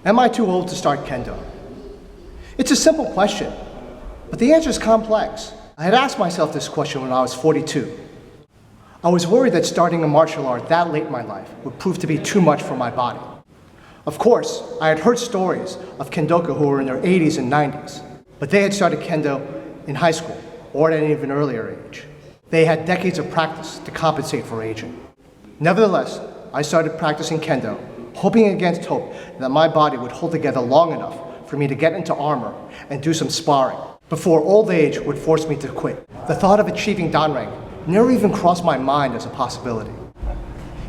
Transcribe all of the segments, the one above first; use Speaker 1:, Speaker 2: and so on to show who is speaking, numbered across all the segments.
Speaker 1: Am I too old to start Kendo? It's a simple question, but the answer is complex. I had asked myself this question when I was 42. I was worried that starting a martial art that late in my life would prove to be too much for my body. Of course, I had heard stories of Kendoka who were in their 80s and 90s, but they had started Kendo in high school or at an even earlier age. They had decades of practice to compensate for aging. Nevertheless, I started practicing Kendo, hoping against hope that my body would hold together long enough for me to get into armor and do some sparring before old age would force me to quit. The thought of achieving Dan rank never even crossed my mind as a possibility.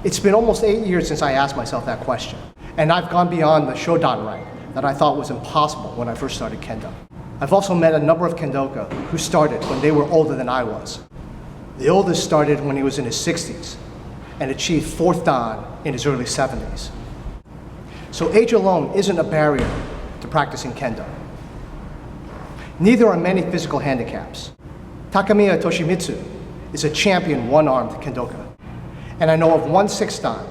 Speaker 1: It's been almost 8 years since I asked myself that question, and I've gone beyond the Shodan rank that I thought was impossible when I first started Kendo. I've also met a number of Kendoka who started when they were older than I was. The oldest started when he was in his 60s and achieved 4th Dan in his early 70s. So age alone isn't a barrier to practicing Kendo. Neither are many physical handicaps. Takamiya Toshimitsu is a champion one-armed Kendoka. And I know of one 6th Dan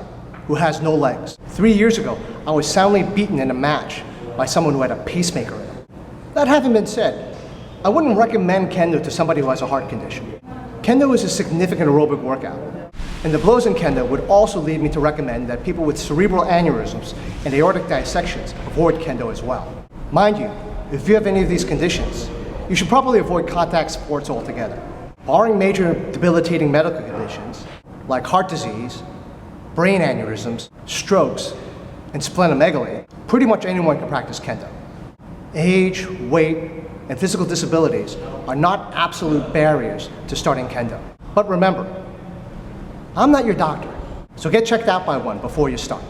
Speaker 1: who has no legs. 3 years ago, I was soundly beaten in a match by someone who had a pacemaker in him. That having been said, I wouldn't recommend Kendo to somebody who has a heart condition. Kendo is a significant aerobic workout, and the blows in Kendo would also lead me to recommend that people with cerebral aneurysms and aortic dissections avoid Kendo as well. Mind you, if you have any of these conditions, you should probably avoid contact sports altogether. Barring major debilitating medical conditions like heart disease, brain aneurysms, strokes, and splenomegaly, pretty much anyone can practice Kendo. Age, weight, and physical disabilities are not absolute barriers to starting Kendo. But remember, I'm not your doctor, so get checked out by one before you start.